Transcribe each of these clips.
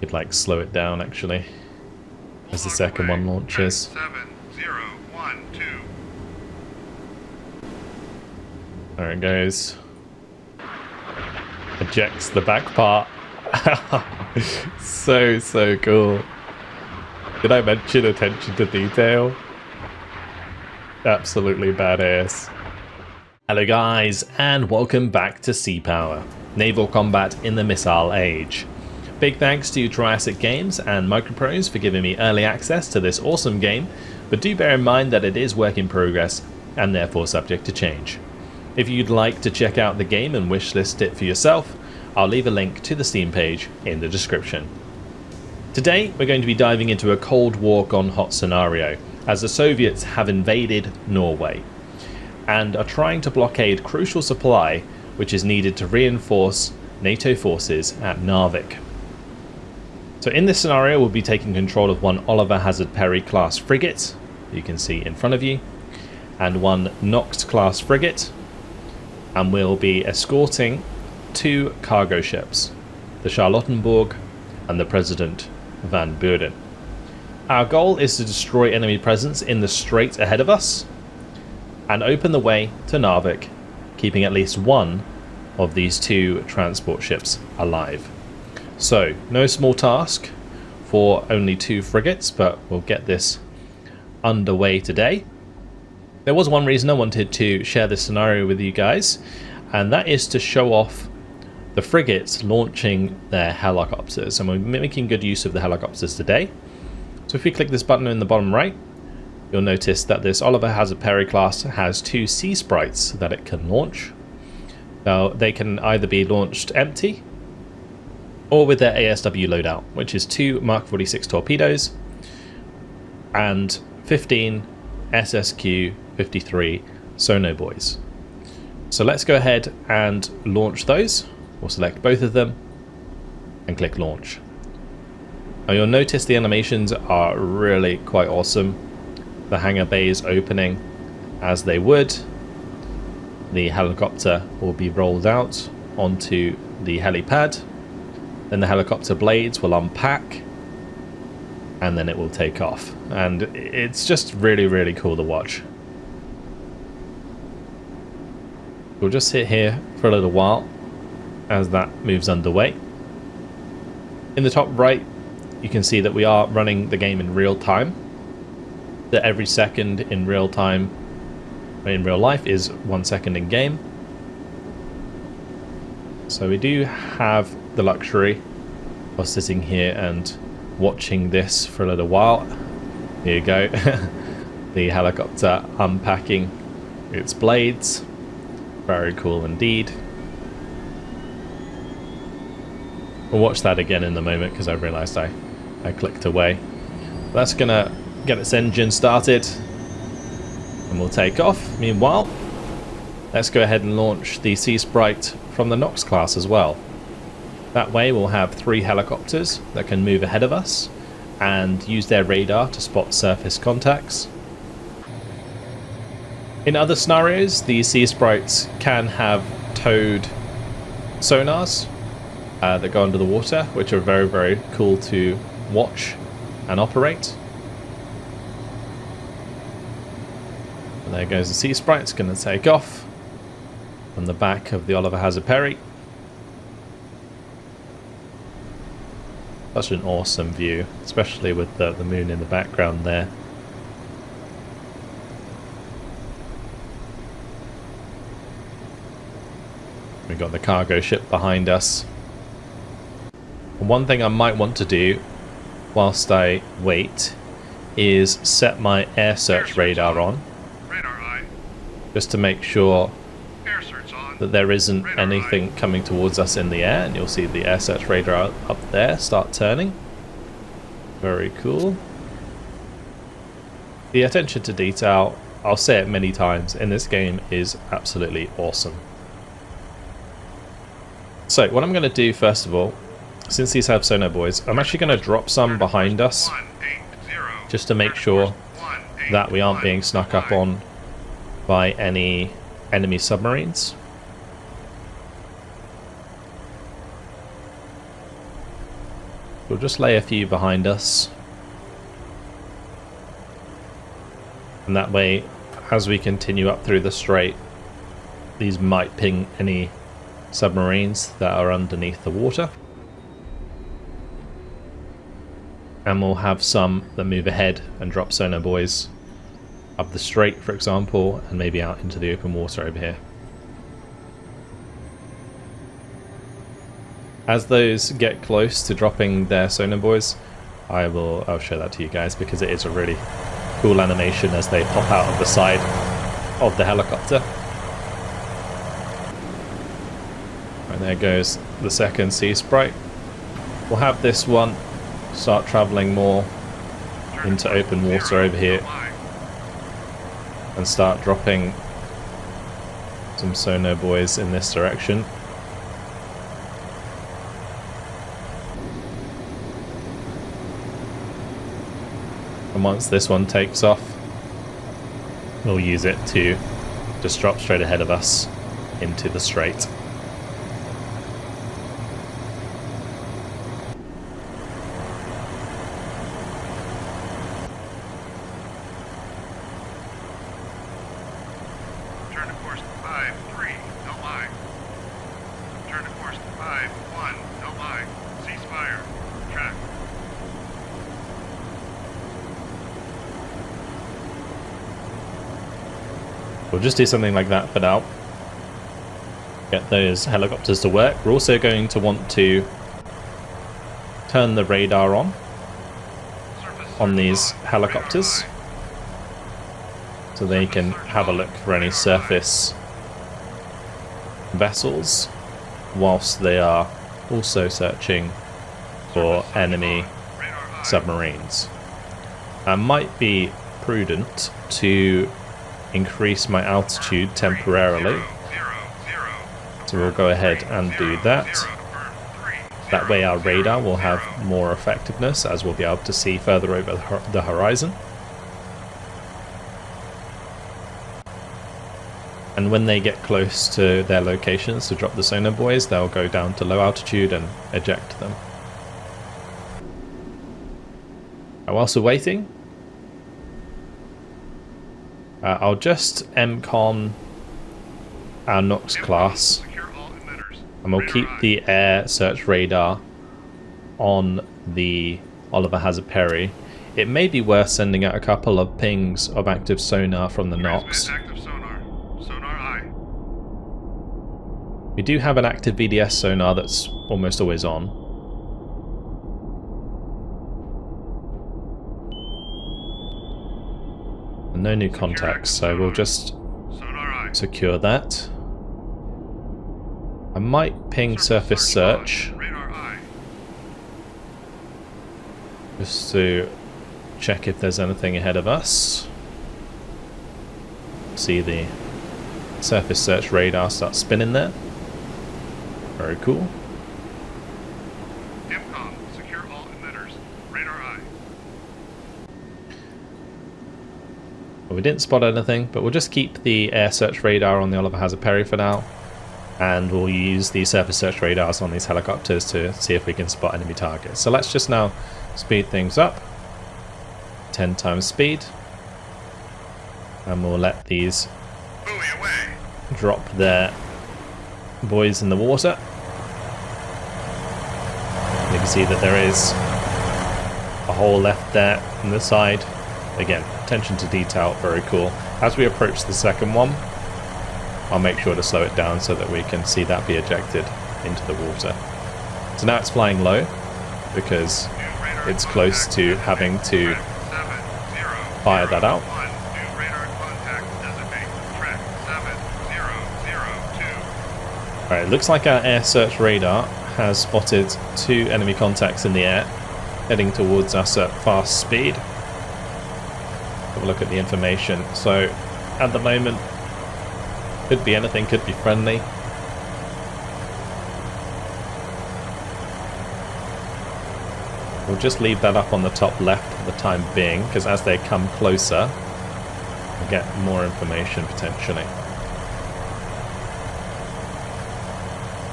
You'd like slow it down actually as the second one launches. 7012. There it goes. Ejects the back part. So cool. Did I mention attention to detail? Absolutely badass. Hello guys, and welcome back to Sea Power, Naval Combat in the Missile Age. Big thanks to Triassic Games and Microprose for giving me early access to this awesome game, but do bear in mind that it is work in progress and therefore subject to change. If you'd like to check out the game and wishlist it for yourself, I'll leave a link to the Steam page in the description. Today we're going to be diving into a Cold War gone hot scenario, as the Soviets have invaded Norway and are trying to blockade crucial supply which is needed to reinforce NATO forces at Narvik. So in this scenario we'll be taking control of one Oliver Hazard Perry class frigate, you can see in front of you, and one Knox class frigate, and we'll be escorting two cargo ships, the Charlottenburg and the President Van Buren. Our goal is to destroy enemy presence in the strait ahead of us and open the way to Narvik, keeping at least one of these two transport ships alive. So, no small task for only two frigates, but we'll get this underway today. There was one reason I wanted to share this scenario with you guys, and that is to show off the frigates launching their helicopters, and we're making good use of the helicopters today. So if we click this button in the bottom right, you'll notice that this Oliver Hazard Perry class has two Sea Sprites that it can launch. Now they can either be launched empty or with their ASW loadout, which is two Mark 46 torpedoes and 15 SSQ-53 sonobuoys. So let's go ahead and launch those. We'll select both of them and click launch. Now you'll notice the animations are really quite awesome. The hangar bay is opening as they would. The helicopter will be rolled out onto the helipad. Then the helicopter blades will unpack and then it will take off. And it's just really cool to watch. We'll just sit here for a little while as that moves underway. In the top right, you can see that we are running the game in real time. That every second in real time, in real life, is 1 second in game. So we do have the luxury of sitting here and watching this for a little while. Here you go. The helicopter unpacking its blades. Very cool indeed. We'll watch that again in a moment because I realised I clicked away. That's gonna get its engine started and we'll take off. Meanwhile, let's go ahead and launch the Sea Sprite from the Knox class as well. That way we'll have three helicopters that can move ahead of us and use their radar to spot surface contacts. In other scenarios, the Sea Sprites can have towed sonars that go under the water, which are very cool to watch and operate. And there goes the Sea Sprite. It's going to take off from the back of the Oliver Hazard Perry. Such an awesome view, especially with the moon in the background there. We've got the cargo ship behind us. One thing I might want to do whilst I wait is set my air search radar on, just to make sure that there isn't anything coming towards us in the air. And you'll see the air search radar up there start turning. Very cool. The attention to detail, I'll say it many times, in this game is absolutely awesome. So what I'm going to do first of all, since these have sonobuoys, I'm actually going to drop some behind us just to make sure that we aren't being snuck up on by any enemy submarines. We'll just lay a few behind us. And that way, as we continue up through the strait, these might ping any submarines that are underneath the water. And we'll have some that move ahead and drop sonar buoys up the strait, for example, and maybe out into the open water over here. As those get close to dropping their sonar buoys, I'll show that to you guys, because it is a really cool animation as they pop out of the side of the helicopter. And there goes the second Sea Sprite. We'll have this one start travelling more into open water over here and start dropping some sonar buoys in this direction. And once this one takes off, we'll use it to just drop straight ahead of us into the strait. Turn to course 5-3, no lie. Turn to course 5-1, no lie. Ceasefire. Track. We'll just do something like that for now. Get those helicopters to work. We're also going to want to turn the radar on these helicopters, so they can have a look for any surface vessels whilst they are also searching for enemy submarines. It might be prudent to increase my altitude temporarily, so we'll go ahead and do that. That way our radar will have more effectiveness, as we'll be able to see further over the horizon. And when they get close to their locations to drop the sonar buoys, they'll go down to low altitude and eject them. Whilst we're waiting, I'll just MCON our Nox class, and we'll keep the air search radar on the Oliver Hazard Perry. It may be worth sending out a couple of pings of active sonar from the Nox. We do have an active VDS sonar that's almost always on. And no new contacts, so we'll just secure that. I might ping surface search just to check if there's anything ahead of us. See the surface search radar start spinning there. Very cool. DIMCOM, secure all emitters. Radar eye. Well, we didn't spot anything, but we'll just keep the air search radar on the Oliver Hazard Perry for now, and we'll use the surface search radars on these helicopters to see if we can spot enemy targets. So let's just now speed things up. 10 times speed, and we'll let these drop their buoys in the water. You can see that there is a hole left there on the side. Again, attention to detail, very cool. As we approach the second one, I'll make sure to slow it down so that we can see that be ejected into the water. So now it's flying low because it's close to having to fire that out. Alright, it looks like our air search radar has spotted 2 enemy contacts in the air heading towards us at fast speed. Have a look at the information. So at the moment, could be anything, could be friendly. We'll just leave that up on the top left for the time being, because as they come closer, we'll get more information potentially.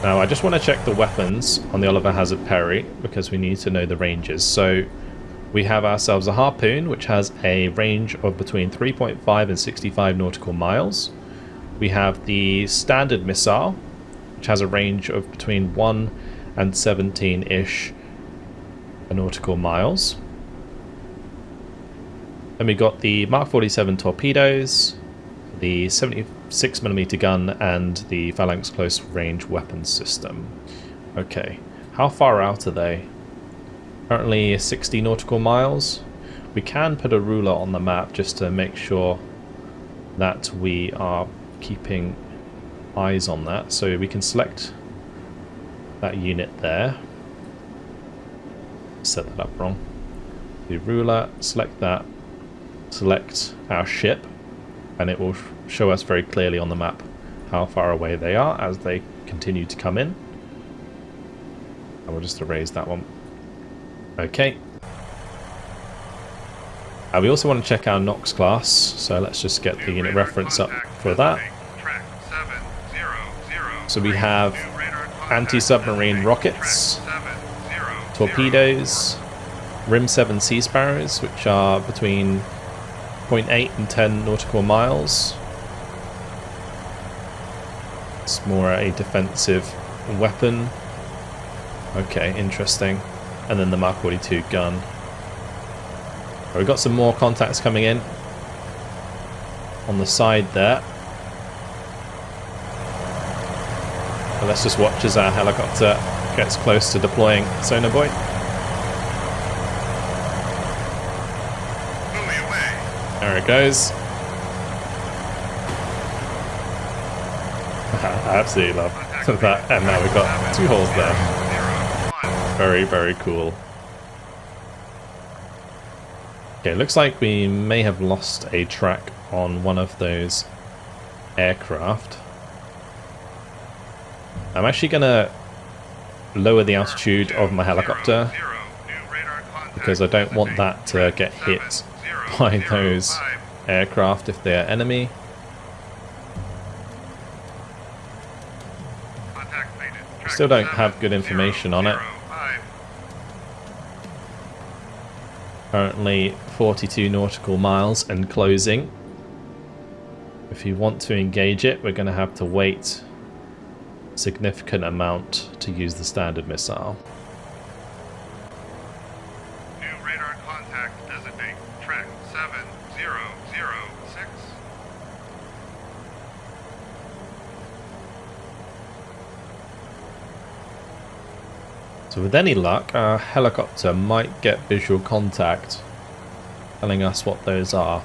Now I just want to check the weapons on the Oliver Hazard Perry because we need to know the ranges. So we have ourselves a harpoon which has a range of between 3.5 and 65 nautical miles. We have the standard missile which has a range of between 1 and 17-ish nautical miles. Then we got the Mark 47 torpedoes, the 76mm gun, and the Phalanx close range weapons system. Okay, how far out are they? Currently 60 nautical miles. We can put a ruler on the map just to make sure that we are keeping eyes on that. So we can select that unit there. Set that up wrong. The ruler, select that, select our ship, and it will show us very clearly on the map how far away they are as they continue to come in. And we'll just erase that one. Okay. We also want to check our Nox class, so let's just get the unit reference up for that. So we have anti-submarine rockets, torpedoes, Rim 7 Sea Sparrows, which are between 0.8 and 10 nautical miles. It's more a defensive weapon. Okay, interesting. And then the Mark 42 gun. We've got some more contacts coming in on the side there. But let's just watch as our helicopter gets close to deploying sonar buoy. There it goes. I absolutely love that. And now we've got 2 holes there. Very, very cool. Okay, looks like we may have lost a track on one of those aircraft. I'm actually going to lower the altitude of my helicopter because I don't want that to get hit by those aircraft if they're enemy. Still don't have good information on it. Currently 42 nautical miles and closing. If you want to engage it, we're going to have to wait a significant amount to use the standard missile. New radar contact designate track 7006. So with any luck, our helicopter might get visual contact telling us what those are,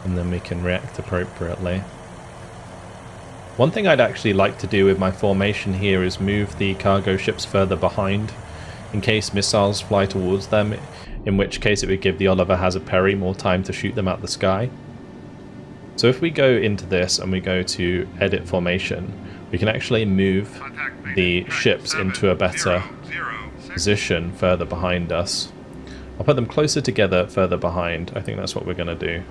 and then we can react appropriately. One thing I'd actually like to do with my formation here is move the cargo ships further behind in case missiles fly towards them, in which case it would give the Oliver Hazard Perry more time to shoot them out the sky. So if we go into this and we go to edit formation, we can actually move the ships into a better position further behind us. I'll put them closer together further behind. I think that's what we're going to do.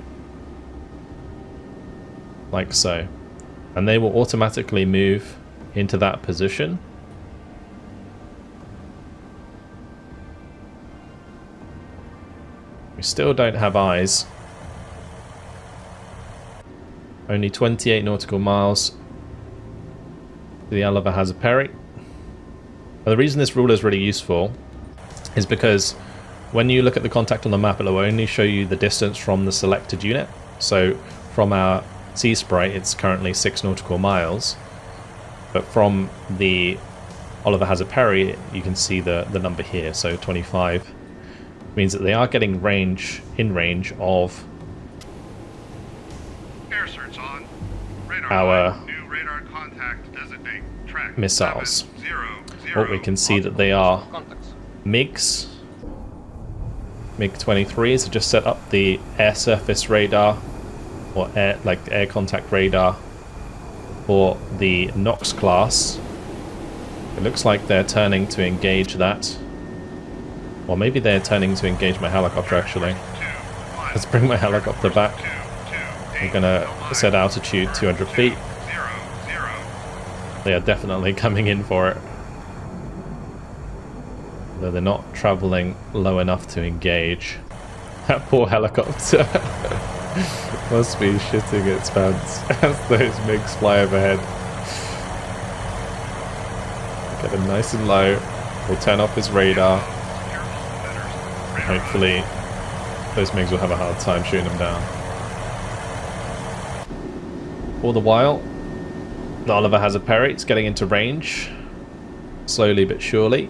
Like so. And they will automatically move into that position. We still don't have eyes. Only 28 nautical miles. The Oliver Hazard Perry. And the reason this ruler is really useful is because when you look at the contact on the map, it will only show you the distance from the selected unit. So from our Sea Sprite, it's currently 6 nautical miles, but from the Oliver Hazard Perry, you can see the number here. So 25 means that they are getting in range of our missiles. What we can see that they are MiGs, MiG-23s. So just set up the air surface radar or air contact radar for the Nox class. It looks like they're turning to engage that. Or maybe they're turning to engage my helicopter actually. Let's bring my helicopter back. I'm gonna set altitude 200 feet. They are definitely coming in for it. Though they're not traveling low enough to engage. That poor helicopter must be shitting its pants as those MiGs fly overhead. Get them nice and low. We'll turn off his radar. And hopefully those MiGs will have a hard time shooting them down. All the while, the Oliver has a Perry. It's getting into range. Slowly but surely.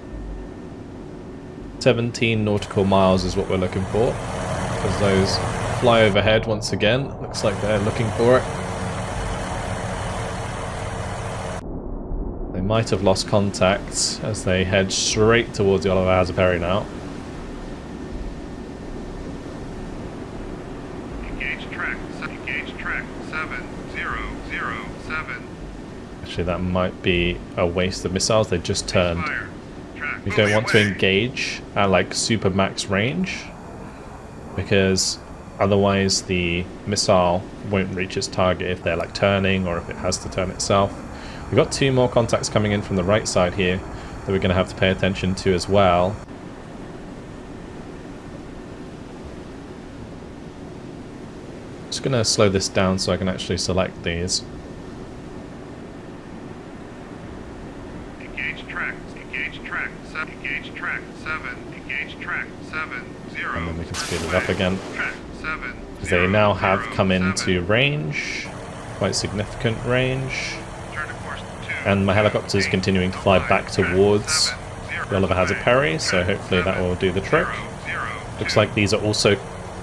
17 nautical miles is what we're looking for. As those fly overhead once again. Looks like they're looking for it. They might have lost contact as they head straight towards the Oliver has a Perry now. Engage track 7007. Actually, that might be a waste of missiles. They just turned. We don't want to engage at like super max range, because otherwise the missile won't reach its target if they're like turning or if it has to turn itself. We've got 2 more contacts coming in from the right side here that we're going to have to pay attention to as well. Just going to slow this down so I can actually select these. Engage track 7 0. And then we can speed it up again. Track 7 Because they now have come into range, quite significant range. Turn to course 2. And my helicopter is continuing to fly back towards the Oliver has a Perry, so hopefully that will do the trick. Looks like these are also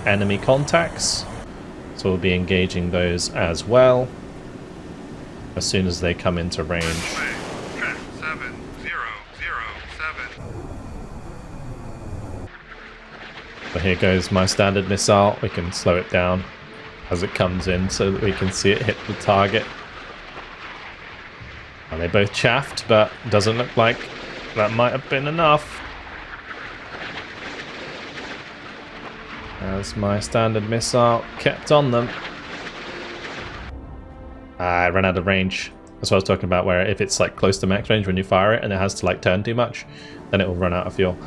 enemy contacts, so we'll be engaging those as well as soon as they come into range. Track 7007. So here goes my standard missile. We can slow it down as it comes in so that we can see it hit the target. And they both chaffed, but doesn't look like that might have been enough. As my standard missile kept on them. I ran out of range. That's what I was talking about, where if it's like close to max range when you fire it and it has to like turn too much, then it will run out of fuel.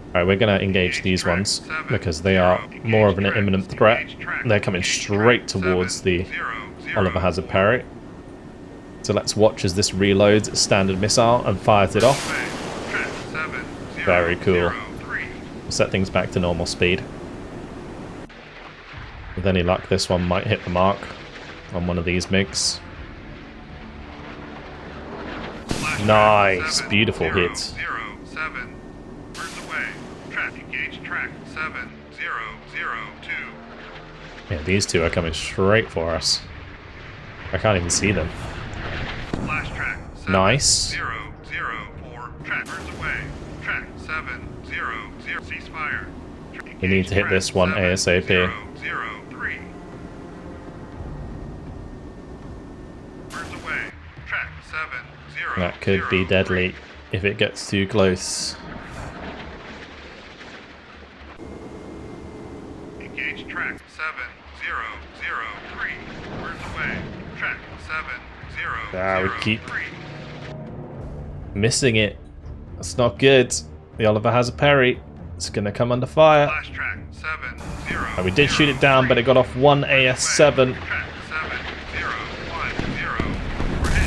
Alright, we're going to engage these ones because they are more of an imminent threat. They're coming straight towards the Oliver has a Perry. So let's watch as this reloads its standard missile and fires it off. Very cool. We'll set things back to normal speed. With any luck, this one might hit the mark on one of these MiGs. Nice, beautiful hit. Yeah, these two are coming straight for us. I can't even see them. Nice. We need to hit this one ASAP. That could be deadly if it gets too close. Engage track 7003. Birds away. Track 7003. We keep missing it. That's not good. The Oliver has a Perry. It's gonna come under fire. Flash track 70. We did shoot it down, but it got off one AS7. Track 7010.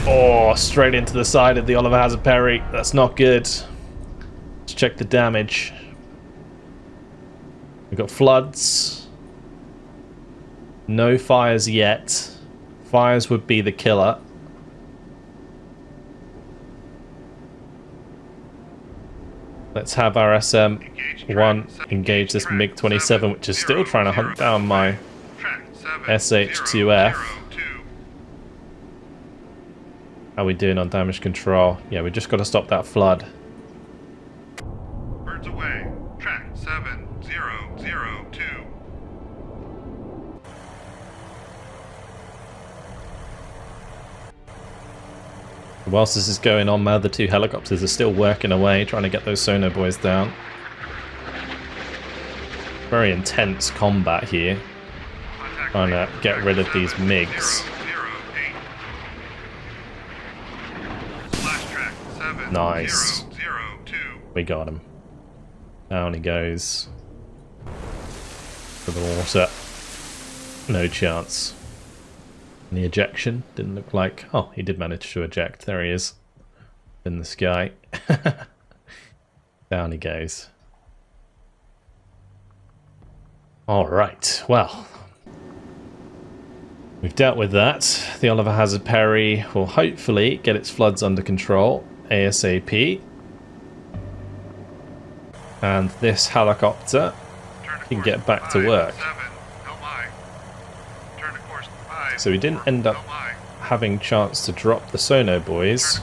Oh, straight into the side of the Oliver has a Perry. That's not good. Let's check the damage. We've got floods. No fires yet. Fires would be the killer. Let's have our SM-1 engage this MiG-27, which is still trying to hunt down my SH-2F. How are we doing on damage control? Yeah, we just got to stop that flood. Birds away. Track 7002. Whilst this is going on, my other 2 helicopters are still working away, trying to get those sonar boys down. Very intense combat here. Trying to get rid of these MiGs. Nice. 002. We got him. Down he goes. To the water. No chance. And the ejection didn't look like... Oh, he did manage to eject. There he is. In the sky. Down he goes. Alright, well. We've dealt with that. The Oliver Hazard Perry will hopefully get its floods under control ASAP. And this helicopter can get back to work. So we didn't end up having chance to drop the Sono boys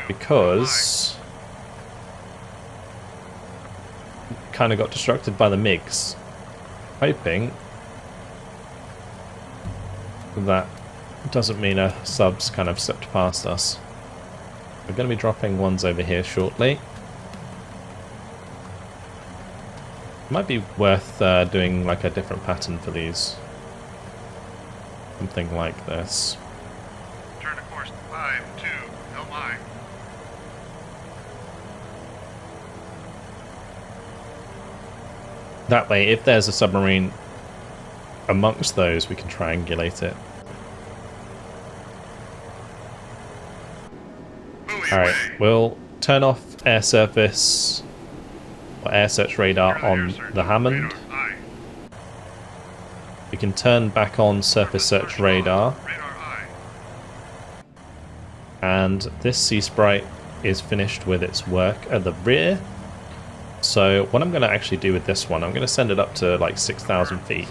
because kind of got distracted by the MiGs, hoping that doesn't mean our subs kind of slipped past us. We're going to be dropping ones over here shortly. Might be worth doing like a different pattern for these. Something like this. Turn to course 52, no mind. That way, if there's a submarine amongst those, we can triangulate it. Alright, we'll turn off air surface or air search radar on the Hammond. We can turn back on surface search radar. And this Sea Sprite is finished with its work at the rear. So what I'm going to actually do with this one, I'm going to send it up to like 6,000 feet.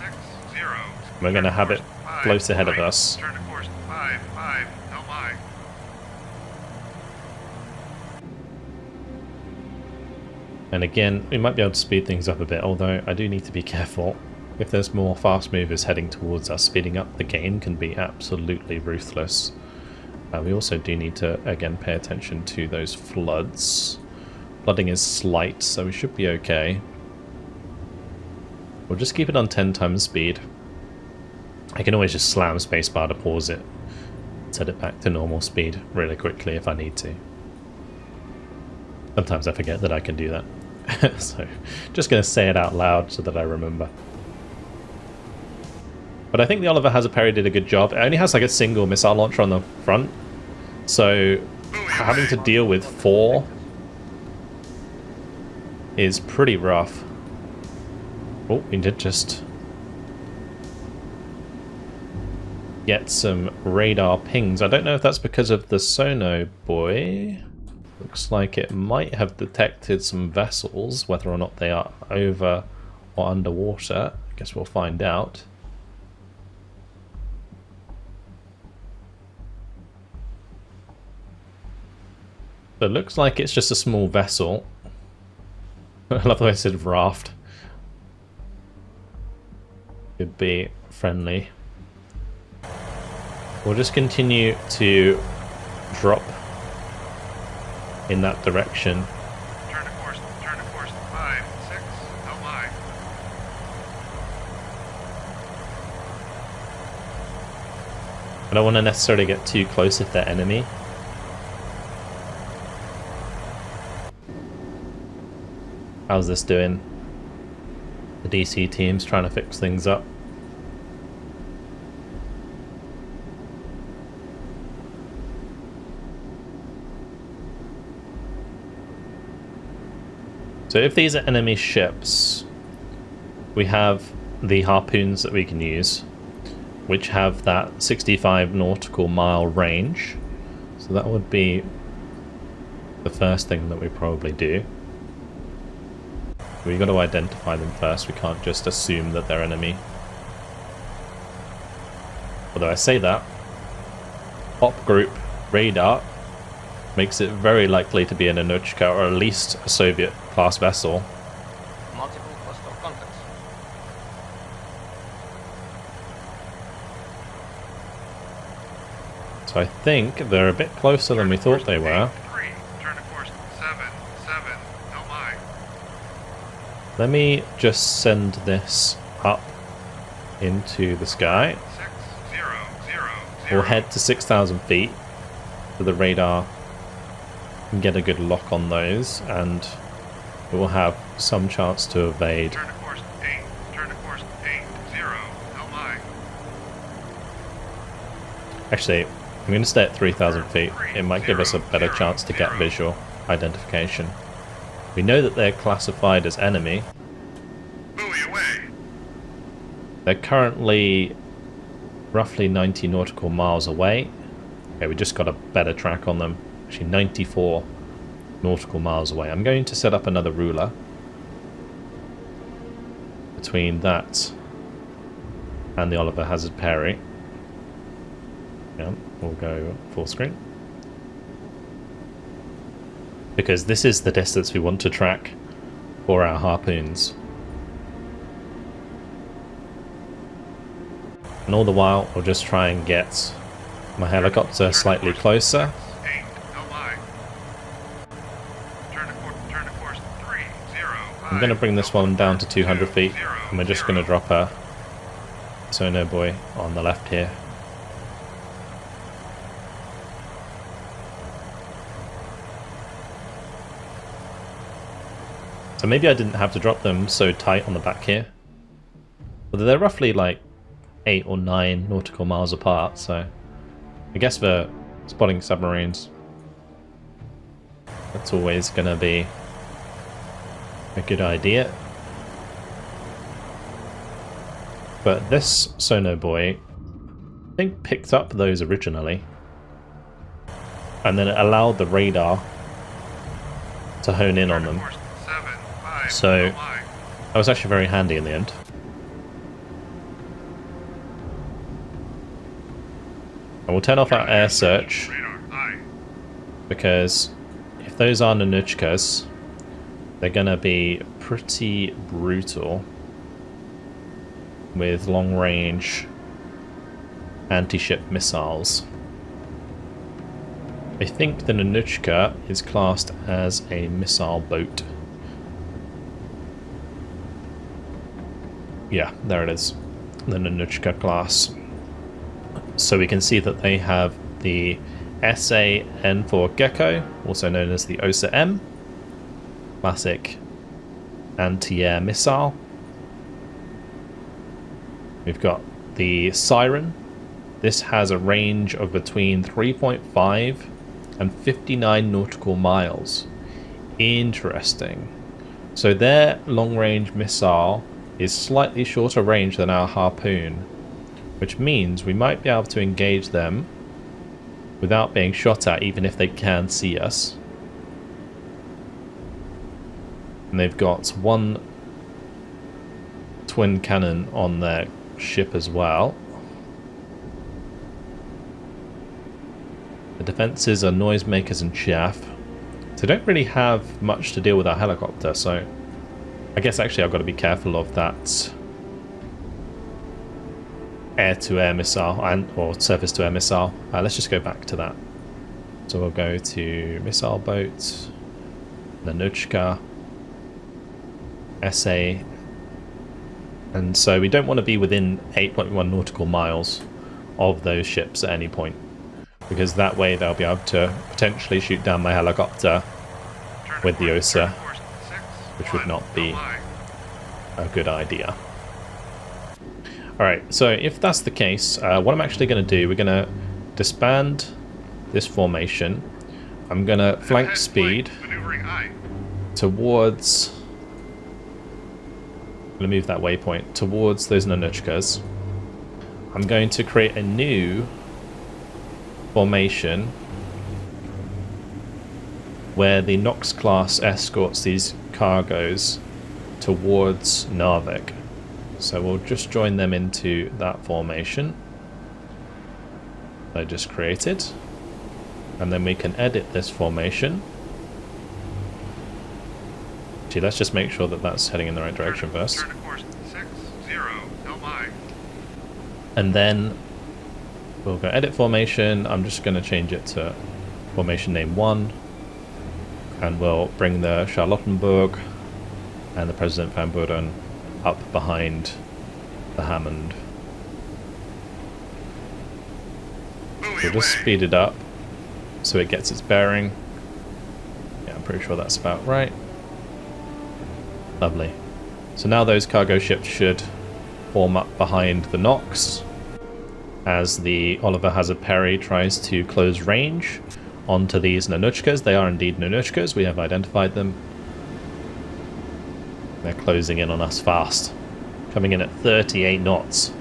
We're going to have it float ahead of us. And again, we might be able to speed things up a bit, although I do need to be careful. If there's more fast movers heading towards us, speeding up the game can be absolutely ruthless. We also do need to, again, pay attention to those floods. Flooding is slight, so we should be okay. We'll just keep it on 10 times speed. I can always just slam spacebar to pause it. Set it back to normal speed really quickly if I need to. Sometimes I forget that I can do that. So, just going to say it out loud so that I remember. But I think the Oliver Hazard Perry did a good job. It only has like a single missile launcher on the front. So, having to deal with 4 is pretty rough. Oh, we did just get some radar pings. I don't know if that's because of the Sono boy. Looks like it might have detected some vessels, whether or not they are over or underwater. I guess we'll find out. But it looks like it's just a small vessel. I love the way it said raft. Could be friendly. We'll just continue to drop in that direction. Turn to course 56, no mind. I don't want to necessarily get too close if they're enemy. How's this doing? The DC team's trying to fix things up. So if these are enemy ships, we have the harpoons that we can use, which have that 65 nautical mile range. So that would be the first thing that we probably do. We've got to identify them first. We can't just assume that they're enemy. Although I say that, op group radar makes it very likely to be an Anuchka or at least a Soviet class vessel. Multiple coastal contacts. So I think they're a bit closer than we thought they were. Turn to course 77, no mind. Let me just send this up into the sky. 6000. We'll head to 6,000 feet for the radar and get a good lock on those, and we will have some chance to evade. Turn to course 8. Turn to course 80. Oh my. Actually, I'm going to stay at 3,000 feet. It might give us a better chance to get visual identification. We know that they're classified as enemy. Buoy away. They're currently roughly 90 nautical miles away. Okay, we just got a better track on them. Actually, 94 nautical miles away. I'm going to set up another ruler between that and the Oliver Hazard Perry. Yeah, we'll go full screen. Because this is the distance we want to track for our harpoons. And all the while, we'll just try and get my helicopter slightly closer. 8. Oh my. Turn to course 30. I'm going to bring this one down to 200 feet, and we're just going to drop a sonar buoy on the left here. So maybe I didn't have to drop them so tight on the back here. But they're roughly like 8 or 9 nautical miles apart, so I guess for spotting submarines, that's always going to be a good idea. But this sonar buoy, I think, picked up those originally, and then it allowed the radar to hone in on them. So that was actually very handy in the end. And we'll turn off our air search, because if those are Nanuchkas, they're going to be pretty brutal with long-range anti-ship missiles. I think the Nanuchka is classed as a missile boat. Yeah, there it is, the Nanuchka class. So we can see that they have the SA-N4 Gecko, also known as the OSA-M, classic anti-air missile. We've got the Siren. This has a range of between 3.5 and 59 nautical miles. Interesting. So their long-range missile is slightly shorter range than our harpoon, which means we might be able to engage them without being shot at, even if they can see us. And they've got one twin cannon on their ship as well. The defences are noisemakers and chaff. So they don't really have much to deal with our helicopter, so I guess actually I've got to be careful of that air-to-air missile or surface-to-air missile. Let's just go back to that. So we'll go to missile boat, Nanuchka, SA, and so we don't want to be within 8.1 nautical miles of those ships at any point, because that way they'll be able to potentially shoot down my helicopter with the OSA, which would not be a good idea. Alright, so if that's the case, what I'm actually going to do, we're going to disband this formation. I'm going to flank speed towards... I'm going to move that waypoint towards those Nanuchkas. I'm going to create a new formation where the Nox class escorts these cargoes towards Narvik. So we'll just join them into that formation I just created, and then we can edit this formation. Actually, let's just make sure that that's heading in the right direction first. Turn to course 60. Oh my. And then we'll go edit formation. I'm just going to change it to formation name 1, and we'll bring the Charlottenburg and the President Van Buren up behind the Hammond. We'll just speed it up so it gets its bearing. pretty sure that's about right. Lovely. So now those cargo ships should form up behind the Nox as the Oliver Hazard Perry tries to close range onto these Nanuchkas. They are indeed Nanuchkas, we have identified them. They're closing in on us fast, coming in at 38 knots.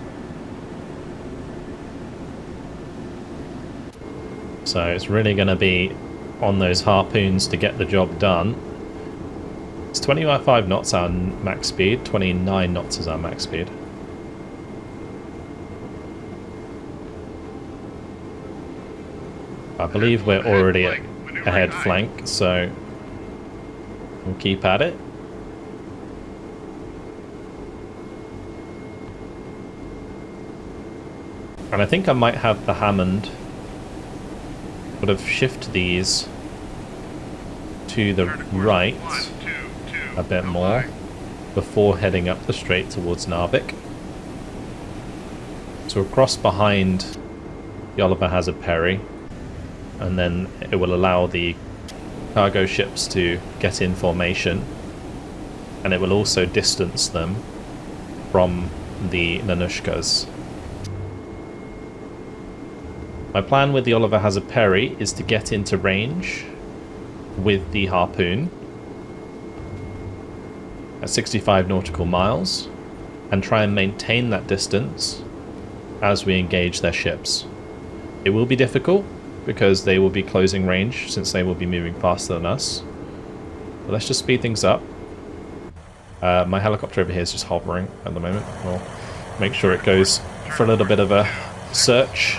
So it's really going to be on those harpoons to get the job done. It's 25 knots our max speed, 29 knots is our max speed. I believe we're already at ahead flank, so we'll keep at it. And I think I might have the Hammond sort of shift these to the right a bit more before heading up the strait towards Narvik. So we'll cross behind the Oliver Hazard Perry, and then it will allow the cargo ships to get in formation, and it will also distance them from the Nanushkas. My plan with the Oliver Hazard Perry is to get into range with the harpoon at 65 nautical miles and try and maintain that distance as we engage their ships. It will be difficult because they will be closing range since they will be moving faster than us. But let's just speed things up. My helicopter over here is just hovering at the moment. We'll make sure it goes for a little bit of a search.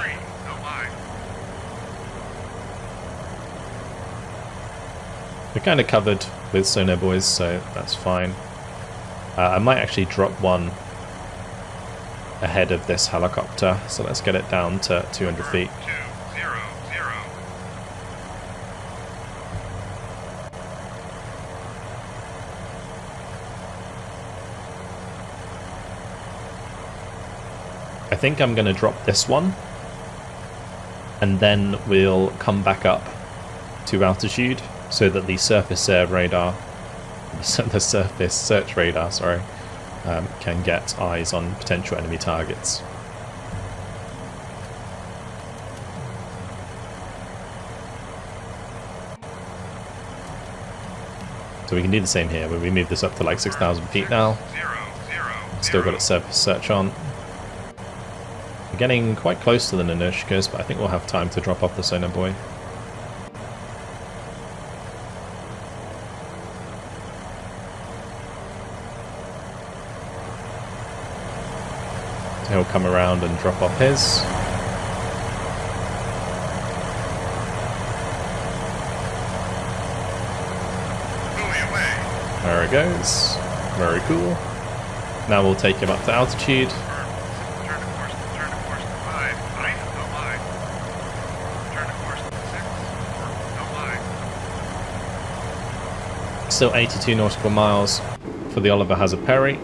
We're kind of covered with sonar buoys, so that's fine. I might actually drop one ahead of this helicopter, so let's get it down to 200 feet. I think I'm going to drop this one, and then we'll come back up to altitude so that the surface air radar, the surface search radar, sorry, can get eyes on potential enemy targets. So we can do the same here, but we move this up to like 6,000 feet now. Still got its surface search on. We're getting quite close to the Nanushkas, but I think we'll have time to drop off the sonar buoy. He'll come around and drop off his. There it goes. Very cool. Now we'll take him up to altitude. Still 82 nautical miles for the Oliver Hazard Perry.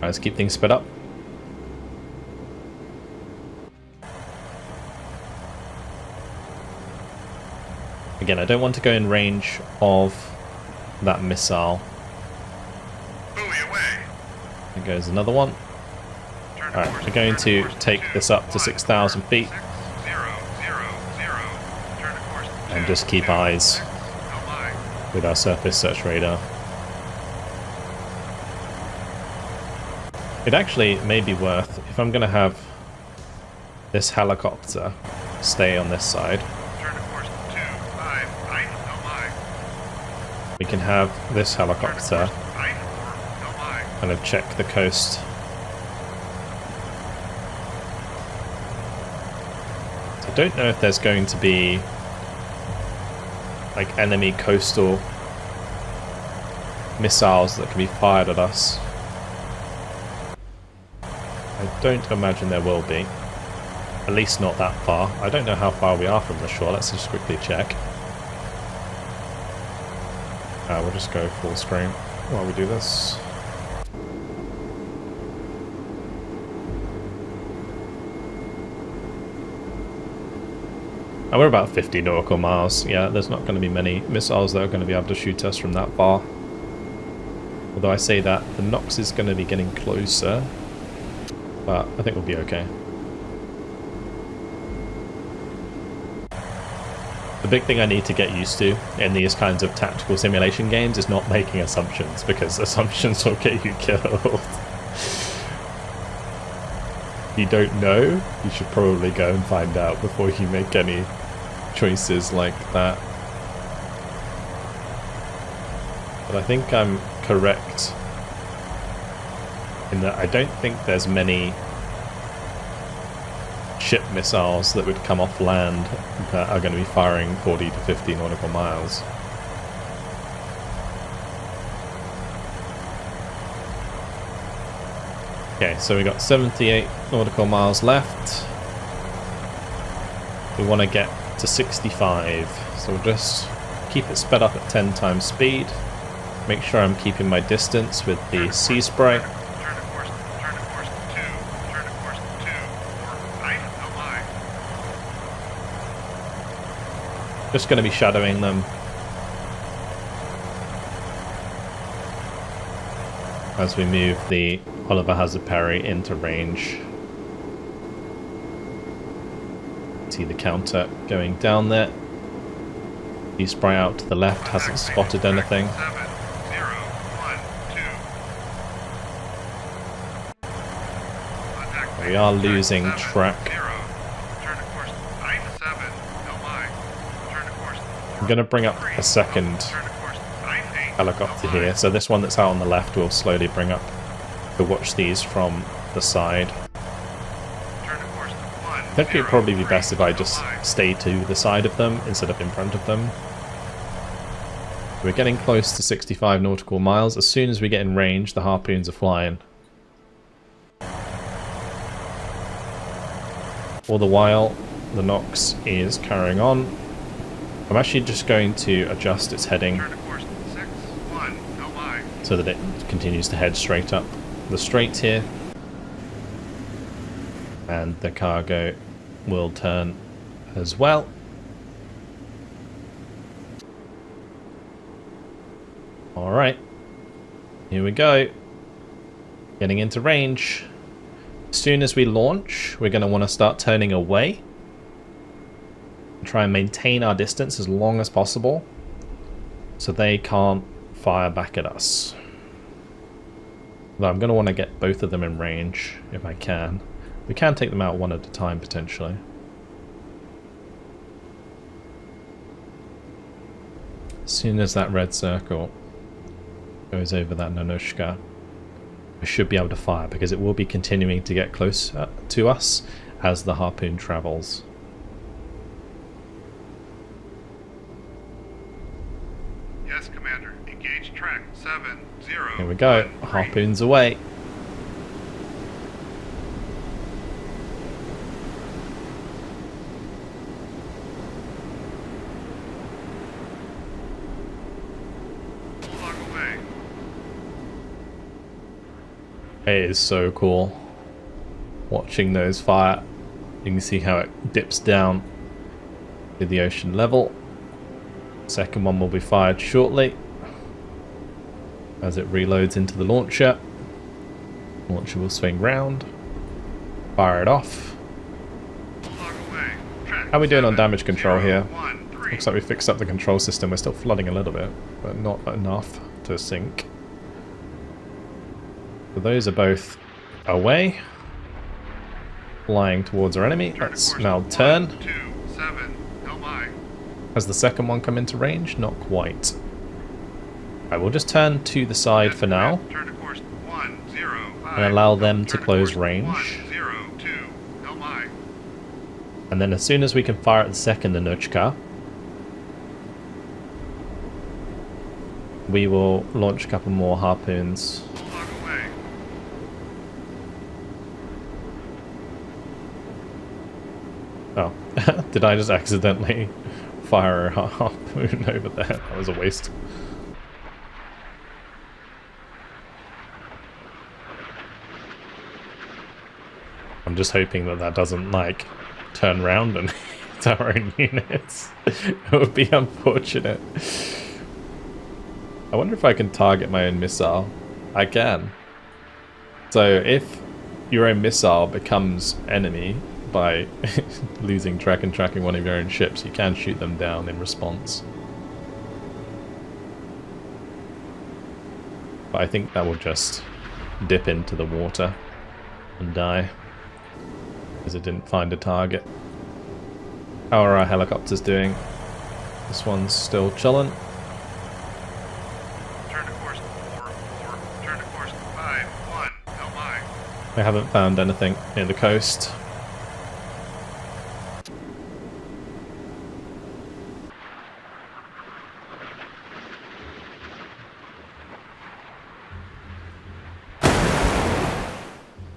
Let's keep things sped up. Again, I don't want to go in range of that missile. There goes another one. Alright, we're going to take this up to 6,000 feet. And just keep eyes with our surface search radar. It actually may be worth, if I'm going to have this helicopter stay on this side, we can have this helicopter kind of check the coast. So I don't know if there's going to be like enemy coastal missiles that can be fired at us. I don't imagine there will be. At least not that far. I don't know how far we are from the shore. Let's just quickly check. We'll just go full screen while we do this. And we're about 50 nautical miles. Yeah, there's not going to be many missiles that are going to be able to shoot us from that far. Although I say that, the Nox is going to be getting closer. But I think we'll be okay. The big thing I need to get used to in these kinds of tactical simulation games is not making assumptions, because assumptions will get you killed. If you don't know, you should probably go and find out before you make any choices like that. But I think I'm correct in that I don't think there's many ship missiles that would come off land that are going to be firing 40 to 50 nautical miles. Okay, so we got 78 nautical miles left. We want to get to 65, so we'll just keep it sped up at 10 times speed. Make sure I'm keeping my distance with the sea spray. Turn to course 2, turn to course 2, or right, no line. Just going to be shadowing them as we move the Oliver Hazard Perry into range. See the counter going down there. The spray out to the left hasn't spotted anything. 7, 0, 1, 2. We are losing track. 0. Turn to course 97, no line. Turn to course 4. I'm going to bring up a second Turn to course 98, helicopter no line. here. So this one that's out on the left will slowly bring up to watch these from the side. Turn to course 1, I think it'd probably be best if I just stay to the side of them instead of in front of them. We're getting close to 65 nautical miles. As soon as we get in range, the harpoons are flying. All the while, the Nox is carrying on. I'm actually just going to adjust its heading Turn to course 6, 1, no line. so that it continues to head straight up the straight here. And the cargo will turn as well. Alright, here we go. Getting into range. As soon as we launch, we're going to want to start turning away. Try and maintain our distance as long as possible so they can't fire back at us. Though I'm going to want to get both of them in range if I can. We can take them out one at a time potentially. As soon as that red circle goes over that Nanushka, we should be able to fire because it will be continuing to get close to us as the harpoon travels. Yes, Commander. Engage track 7, 0. Here we go. 1, 3. Harpoons away. Log away. It is so cool watching those fire. You can see how it dips down to the ocean level. Second one will be fired shortly as it reloads into the launcher. Launcher will swing round, fire it off. Log away. Track How are we doing on 7, damage control 0, here? 1, 3. Looks like we fixed up the control system. We're still flooding a little bit, but not enough to sink. So those are both away, flying towards our enemy. Turn to Let's course now 1, turn. 2, 7, no line. Has the second one come into range? Not quite. I will just turn to the side Yes, for now Commander. Turn to course 1, 0, 5. and allow them to Turn close course range. 1, 0, 2, no line. And then as soon as we can fire at the second Nanushka, we will launch a couple more harpoons. Log away. Oh, did I just accidentally fire a harpoon over there? That was a waste. I'm just hoping that that doesn't, like, turn around and protect our own units. It would be unfortunate. I wonder if I can target my own missile. I can. So if your own missile becomes enemy by losing track and tracking one of your own ships, you can shoot them down in response. But I think that will just dip into the water and die because it didn't find a target. How are our helicopters doing? This one's still chilling. Turn to course 4-4. Turn to course 5-1. No mind. I haven't found anything near the coast.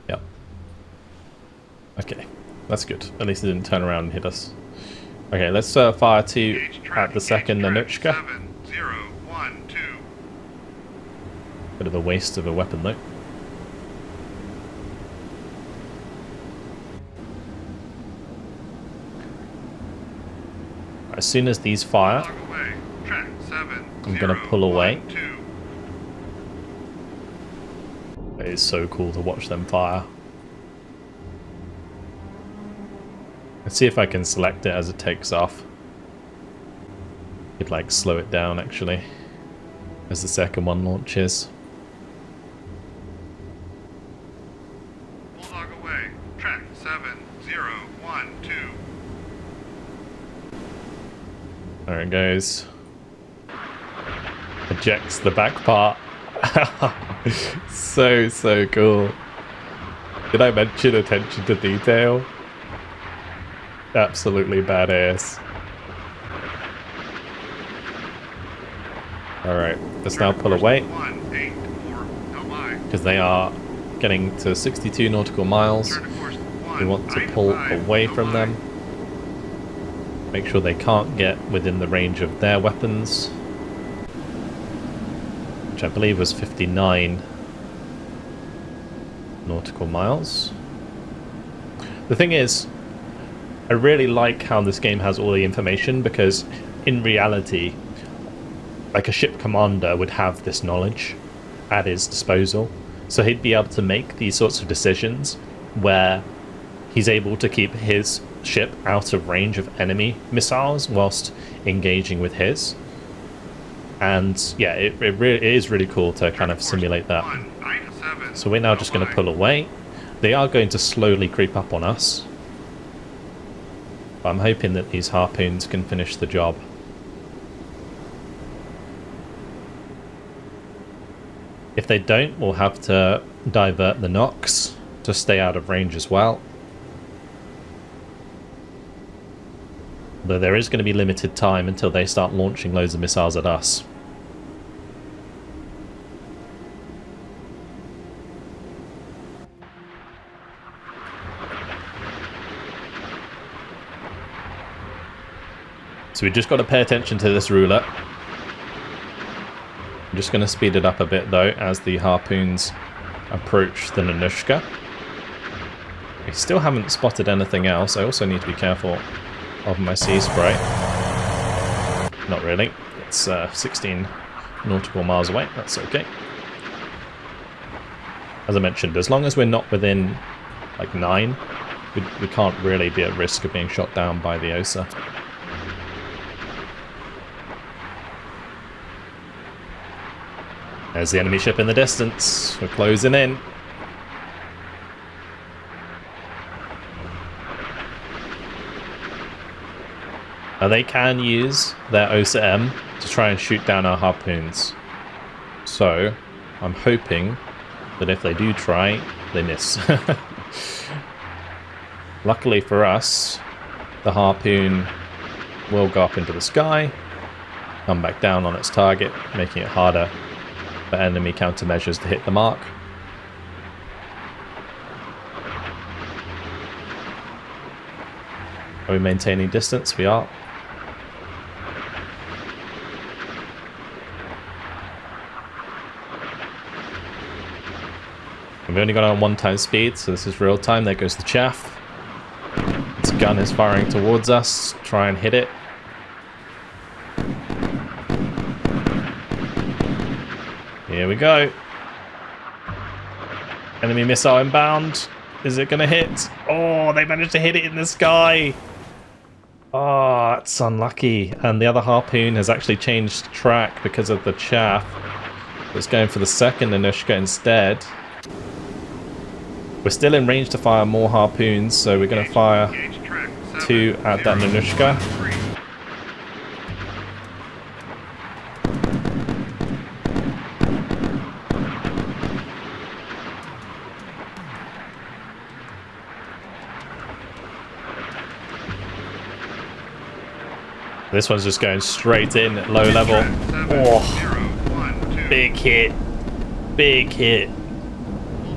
Yep. Okay, that's good. At least it didn't turn around and hit us. Okay, let's fire two at the second Nanushka. 7-0-1-2. Bit of a waste of a weapon though. As soon as these fire, Log away. Track 7, I'm gonna pull away. 2. It is so cool to watch them fire. Let's see if I can select it as it takes off. Could like slow it down actually as the second one launches. Log away. Track 7-0-1-2. There it goes. Ejects the back part. So cool. Did I mention attention to detail? Absolutely badass. Alright, let's now pull away. 1-8-4. No mind. Because they are getting to 62 nautical miles. Turn to course 1. We want to pull 9-5. away No from them. mind. Make sure they can't get within the range of their weapons. Which I believe was 59 nautical miles. The thing is, I really like how this game has all the information, because in reality, like a ship commander would have this knowledge at his disposal. So he'd be able to make these sorts of decisions where he's able to keep his ship out of range of enemy missiles whilst engaging with his. And yeah, it is really cool to kind of simulate that. 1-9-7. So we're now just going to pull away. They are going to slowly creep up on us. But I'm hoping that these harpoons can finish the job. If they don't, we'll have to divert the Nox to stay out of range as well. Though there is going to be limited time until they start launching loads of missiles at us. So we just got to pay attention to this ruler. I'm just going to speed it up a bit though as the harpoons approach the Nanushka. We still haven't spotted anything else. I also need to be careful of my sea spray. Not really. It's 16 nautical miles away. That's okay. As I mentioned, as long as we're not within like 9, we can't really be at risk of being shot down by the OSA. There's the enemy ship in the distance. We're closing in. Now they can use their OSA M to try and shoot down our harpoons. So I'm hoping that if they do try, they miss. Luckily for us, the harpoon will go up into the sky, come back down on its target, making it harder for enemy countermeasures to hit the mark. Are we maintaining distance? We are. We've only got on 1 times speed, so this is real time. There goes the chaff. Let's gun is firing towards us. Try and hit it. Here we go. Enemy missile inbound. Is it going to hit? Oh, they managed to hit it in the sky. Oh, it's unlucky. And the other harpoon has actually changed track because of the chaff. It's going for the second Nanushka instead. We're still in range to fire more harpoons, so we're going to fire 2 at that Nanushka. This one's just going straight in at low level. Oh, big hit. Big hit.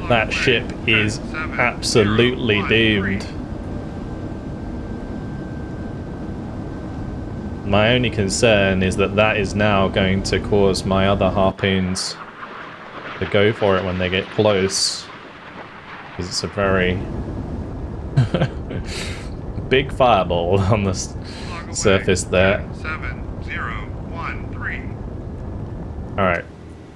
That ship is absolutely doomed. My only concern is that that is now going to cause my other harpoons to go for it when they get close. Because it's a very big fireball on the surface there. Alright,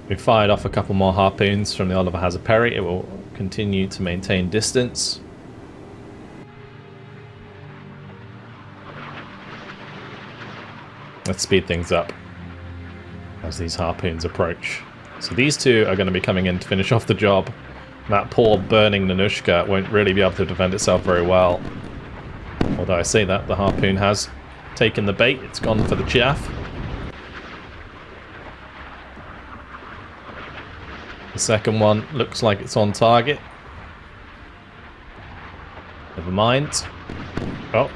we fired off a couple more harpoons from the Oliver Hazard Perry. It will continue to maintain distance. Let's speed things up as these harpoons approach. So these two are going to be coming in to finish off the job. That poor burning Nanushka won't really be able to defend itself very well. Although I say that, the harpoon has taken the bait. It's gone for the chaff. The second one looks like it's on target. Never mind. Oh,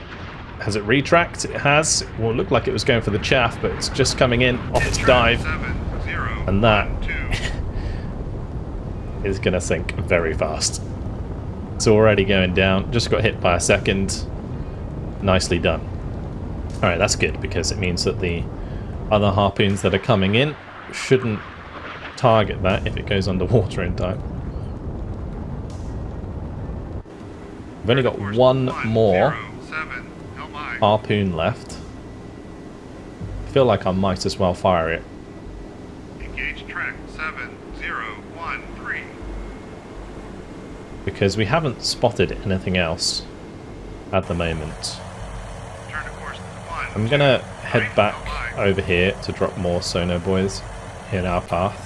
has it retracked? It has. It will look like it was going for the chaff, but it's just coming in off its dive. And that is going to sink very fast. It's already going down. Just got hit by a second. Nicely done. Alright, that's good, because it means that the other harpoons that are coming in shouldn't target that if it goes underwater in time. We've only got one more harpoon left. I feel like I might as well fire it. Engage track 7013. Because we haven't spotted anything else at the moment. Turn to course 1. I'm gonna head back over here to drop more sonar buoys in our path.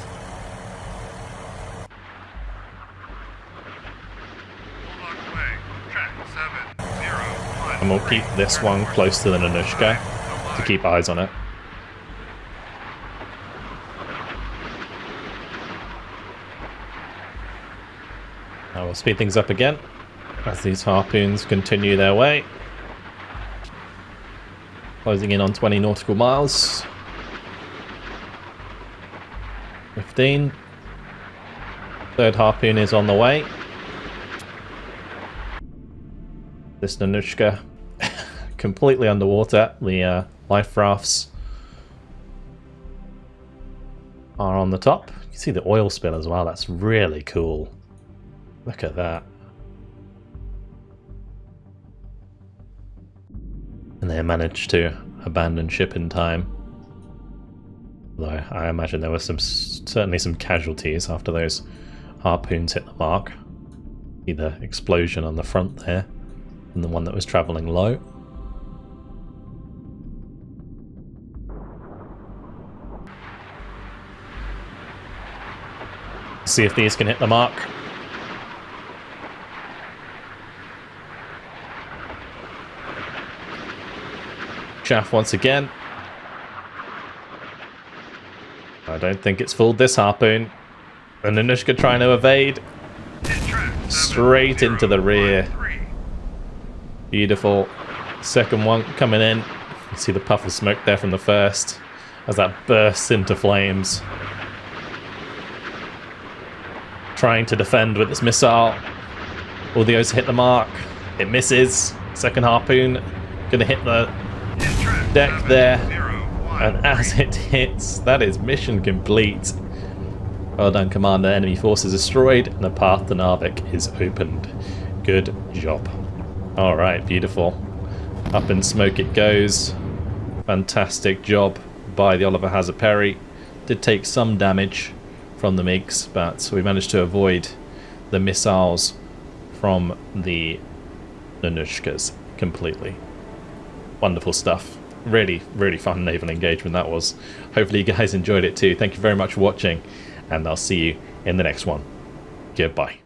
And we'll keep this one close to the Nanushka to keep eyes on it. Now we'll speed things up again as these harpoons continue their way. Closing in on 20 nautical miles. 15. Third harpoon is on the way. This Nanushka completely underwater. The life rafts are on the top. You can see the oil spill as well. That's really cool. Look at that. And they managed to abandon ship in time. Though I imagine there were certainly some casualties after those harpoons hit the mark. See the explosion on the front there, and the one that was travelling low. See if these can hit the mark. Chaff once again. I don't think it's fooled this harpoon. And Nanushka trying to evade. Straight into the rear. Beautiful. Second one coming in. You see the puff of smoke there from the first as that bursts into flames. Trying to defend with its missile. All the O's hit the mark. It misses. Second harpoon gonna hit the deck there. And as it hits, that is mission complete. Well done, Commander. Enemy forces destroyed and the path to Narvik is opened. Good job. Alright, beautiful. Up in smoke it goes. Fantastic job by the Oliver Hazard Perry. Did take some damage from the MiGs, but we managed to avoid the missiles from the Nanushkas completely. Wonderful stuff. Really, really fun naval engagement that was. Hopefully you guys enjoyed it too. Thank you very much for watching, and I'll see you in the next one. Goodbye.